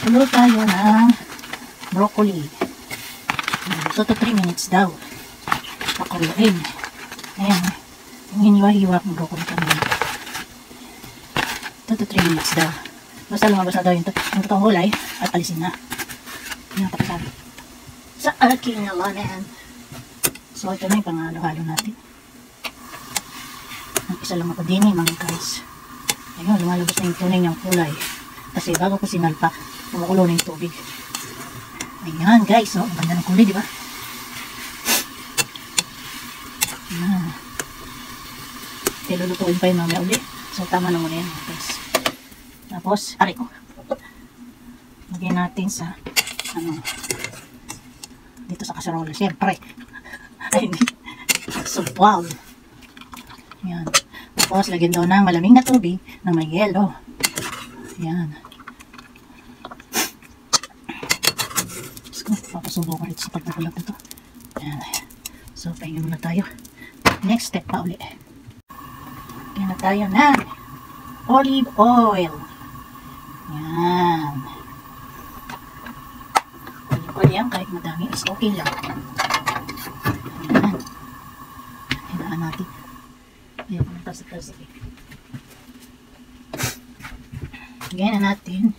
Tulo tayo ng broccoli. 2 to 3 minutes daw. Pakuluin. Ayan. Yung hiniwa-hiwa ng broccoli kanina. 2 to 3 minutes daw. Basta lumabas na daw yung totoong kulay at alisin na. Yan pakisabi. Sa aking alaman. So ito na yung pangalo-halo natin. Ang isa lang ako din mga guys. Ayun, lumalabas na yung tunay niyang kulay. Kasi bago ko sinalpak, kumukulo na yung tubig. Ayan guys, so, ang ganda ng kulay, di ba? Ayan. Lulutuin pa yung mamaya uli. So tama na muna yan guys. Tapos, aray ko. Lagyan natin sa, dito sa kasarola. Siyempre. Ay, hindi. So, wow. Ayan. Tapos, lagyan daw ng malamig na tubig na may yelo. Ayan. Papasubo ko rin sa pagpakulat nito. Ayan. So, pahinga muna tayo. Next step pa uli. Ayan na tayo na olive oil. Ayan. Olive oil yan, kahit madami is okay lang. Ayan. Hinaan natin. Ayan, talsik-talsik. Lagyan na natin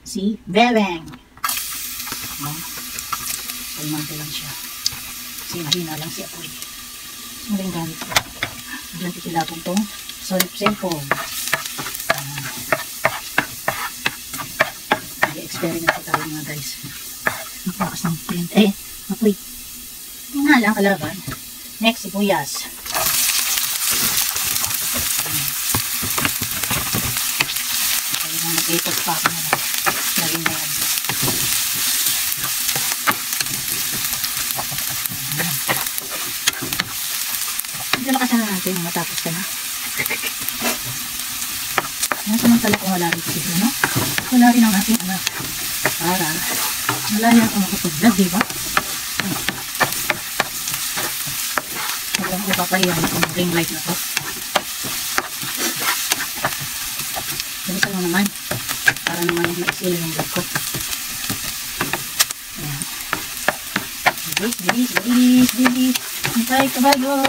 si bebeng. Ayan. Palmante lang siya. Kasi mahina lang siya po. Maling gamit ko. Diyan titilapon tong solid cellphone. Nag-experiment ko tayo mga guys. Napakas ng print. Apoy. Yung nga lang kalaban. Next, sibuyas. Kaya na nag-ipot pa ako na. Laging na yan. Medyo lakasan na natin matapos ka na. Samantala kung wala rin siguro, no? Wala rin ang ating anak. Para wala rin ang makapag-vlog, diba? Huwag ko papahiyan itong ring light na to. Bilisan mo naman. Para naman maisilo yung vlog ko. Ayan. Bilis. Hintay, kabayo.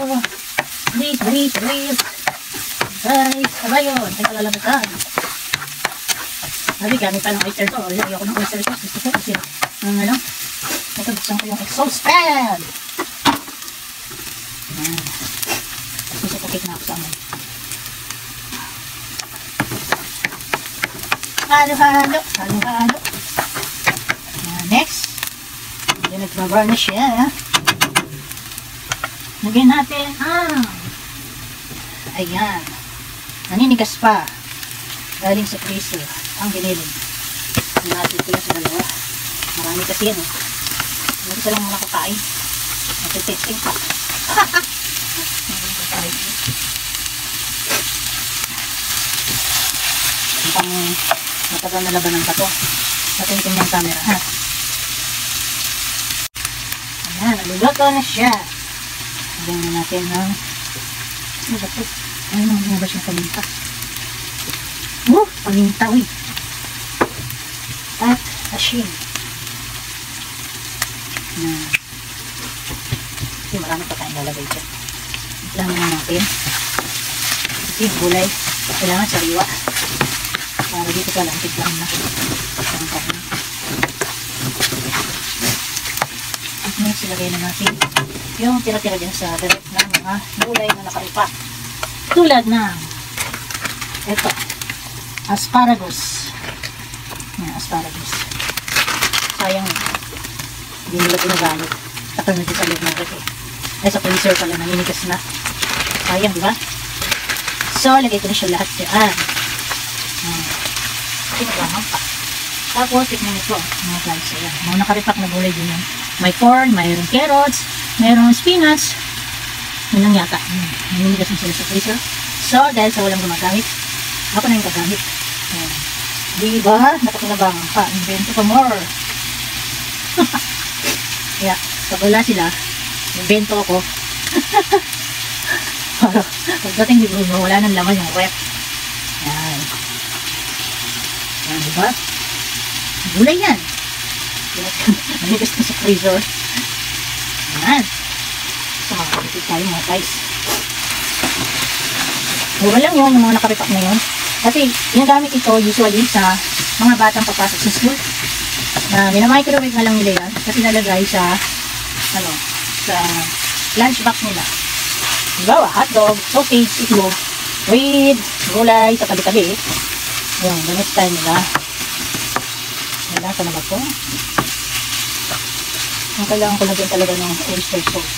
Bilis. Hintay, kabayo. Hintay, kalalabasan. Sabi, gamit pa ng oyster to. Lagi ako ng oyster sauce. Gusto ko kasi nagkabuksan ko yung exhaust fan. Ayan. Susupukit na ako sa amoy. Halo. Next. Yan, nagbabarnish siya. Lagyan natin ayan. Naninigas pa. Galing sa freezer. Ang giniling. Natin ko lang sa dalawa. Marami kasi yan. Hindi ko lang nakakain. Natitesting pa. Pang matagal na labanan pa to. Patingin yung camera, ha? Ayan, naluluto na siya. Lagyan na natin ng ano ba ito? Ayun, lumabas yung paminta. Paminta, uy. At asin. Ayan. Kasi marami pa tayong lalagay dyan. Ilan na natin. Kasi gulay, kailangan sariwa. Para dito ka lang, tiglang na. At next, ilagay na natin yung tira-tira dyan sa direct na mga gulay na nakalipat. Tulad ng ito, asparagus. Yan, asparagus. Sayang, hindi nila pinagamit. Takal na dito sa loob ng ref eh. Ay, sa freezer pala, naninigas na. Sayang, diba? So, lagay ko na siya lahat dyan. Pinagamang pa. Tapos, tikman ito, mga guys. Ayan, mga nakaripak na gulay din yan. May corn, mayroong carrots, mayroong spinach. Yun lang yata. Naninigas na sila sa freezer. So, dahil sa walang gumagamit, ako na yung gagamit. Ayan. Diba? Napakinabangan pa. Invento pa more. Kaya, pag wala sila, invento ako. Pagdating di Bruno, wala nang laman yung rep. Ayan. Ayan, diba? gulay yan. Manigas na sa freezer. Yan. So, makakapit tayo mga guys. Mura lang yun, yung mga nakaripak na yun. Kasi, ginagamit ito usually sa mga batang papasok sa school. Minamicrowave na lang nila yan. Kasi nalagay sa, sa lunchbox nila. Diba, hotdog, sausage, itlog, with gulay sa tabi-tabi. Yan, ganit tayo nila. Nalasa na ba ito? Ang kailangan ko lagyan talaga ng oyster sauce.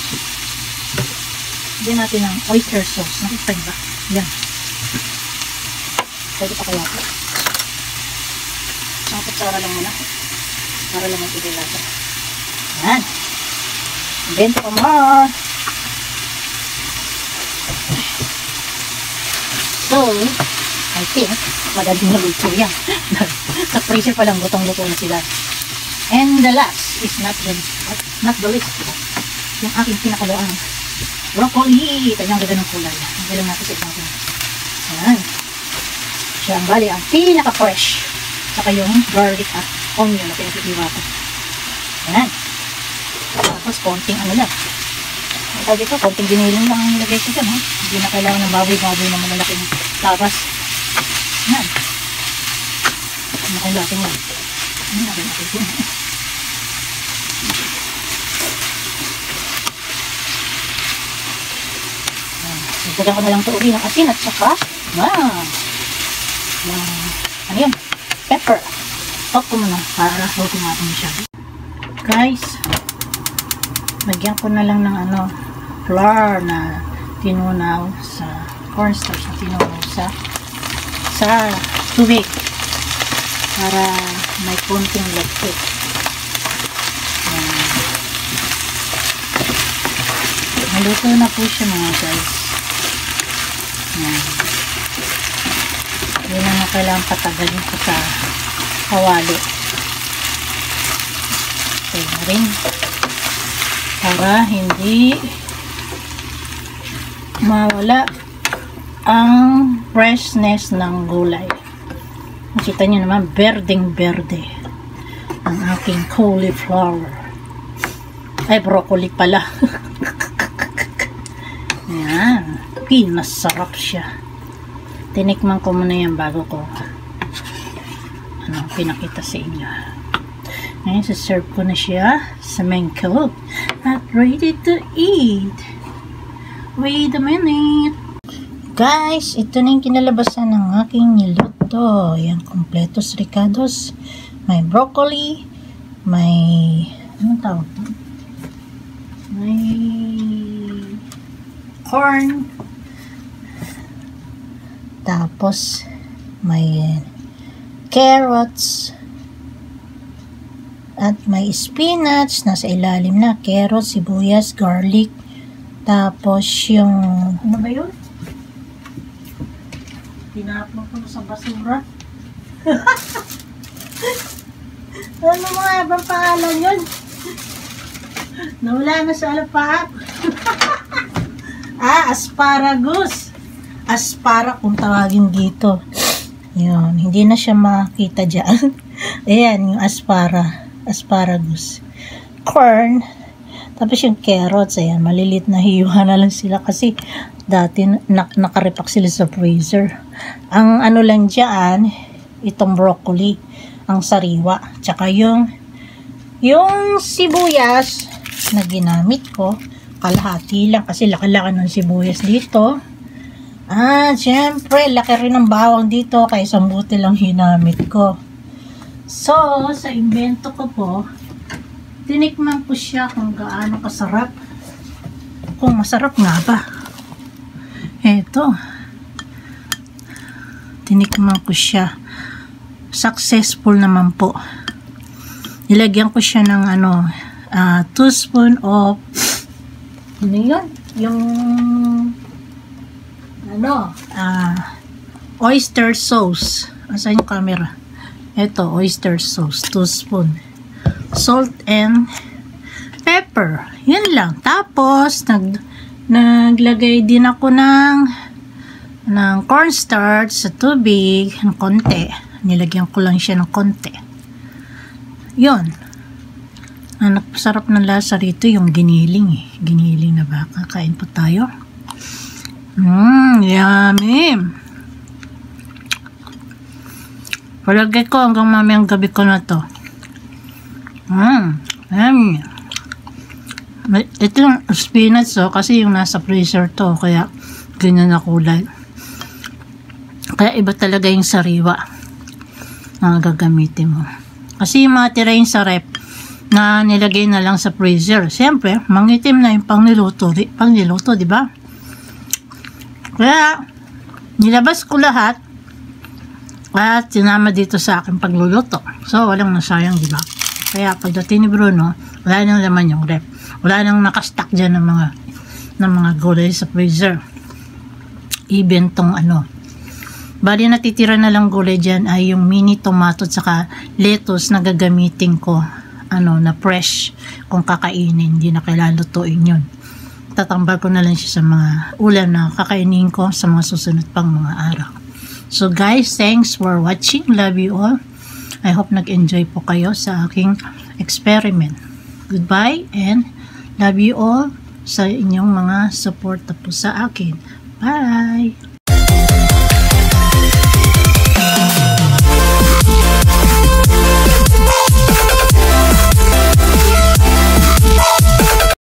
Lagyan natin ng oyster sauce. Nakita niyo ba? Yan. Pwede pa kaya ito. Isang kutsara lang muna. Para lang ito yung lasa. Yan. Invento ka more. So, I think, madaling naluto yan. Sa freezer pa lang, lutong-luto na sila. And the last is not the least. Yung aking pinakaloang broccoli. Kanyang ganda ng kulay. Ang galang natin sa ibang natin. Ayan. Siya ang bali, ang pinaka-fresh. Saka yung garlic at onion na pinag-iwa ko. Ayan. Tapos, konting ano lang. Ang tawag ito, konting giniling lang ang nilagay ko dyan. Hindi na kailangan ng baboy-baboy na malalaking tabas. Ayan. Ano kong laking yan? Ano na ba natin yun? Dagdagan ko na lang ito uli ng asin at saka ano yun? Pepper. Stop ko muna para huwag natin masyado. Guys, lagyan ko na lang ng flour na tinunaw sa cornstarch na tinunaw sa tubig para may konting lagkit. Maluto na po siya mga guys. Hindi na kailangan patagalin ko sa kawali. Okay na rin. Para hindi mawala ang freshness ng gulay. Makita nyo naman, berdeng-berde ang aking cauliflower. Ay, broccoli pala. Yan. Pinasarap siya. Tinikman ko muna yan bago ko pinakita sa inyo. Ngayon, serve ko na siya sa main cook at ready to eat. Wait a minute. Guys, ito na yung kinalabasan ng aking niluto. Yan, completos ricados. May broccoli. May anong tawag ito? May corn. Tapos may carrots at may spinach nasa ilalim na, carrots, sibuyas, garlic, tapos yung ano ba yun? Tinapon ko sa basura. Ano mga ibang pangalan yun? Nawala na sa alapahat. Asparagus. Aspara kung tawagin dito. Yun, hindi na siya makita dyan. Ayan, yung asparagus. Corn. Tapos yung carrots, ayan, malilit na hiwa na lang sila kasi dati nakaripak sila sa freezer. Ang ano lang dyan, itong broccoli, ang sariwa. Tsaka yung sibuyas na ginamit ko, kalahati lang kasi laki-laki ng sibuyas dito. Siyempre, laki rin ng bawang dito kaya isang buti lang hinamit ko. So, sa invento ko po, tinikman ko siya kung gaano kasarap. Kung masarap nga ba. Eto. Tinikman ko siya. Successful naman po. Nilagyan ko siya ng 2 spoon of ano yun? Yung oyster sauce. Asan yung camera? Ito, oyster sauce. 2 spoon. Salt and pepper. Yan lang. Tapos, naglagay din ako ng cornstarch sa tubig. Ng konti. Nilagyan ko lang siya ng konti. Yun. Ang nagpasarap ng lasa rito yung giniling eh. Giniling na baka. Kain po tayo. Yummy. Palagay ko hanggang mamayang gabi ko na to. Yummy. Ito yung spinach kasi yung nasa freezer to. Kaya ganyan na kulay. Kaya iba talaga yung sariwa na gagamitin mo. Kasi yung mga tira yung sa rep na nilagay na lang sa freezer. Siyempre, mangitim na yung pangniluto, di ba? Kaya, nilabas ko lahat at sinama dito sa aking pagluluto. So, walang nasayang, di ba? Kaya, pagdating ni Bruno, wala nang laman yung rep. Wala nang nakastack dyan ng mga gulay sa freezer. Even tong bali natitira na lang gulay dyan ay yung mini tomato at saka lettuce na gagamitin ko na fresh kung kakainin, hindi na kailangan lutuin yun. Tatambal ko na lang siya sa mga ulam na kakainin ko sa mga susunod pang mga araw. So guys, thanks for watching. Love you all. I hope nag-enjoy po kayo sa aking experiment. Goodbye and love you all sa inyong mga support po sa akin. Bye!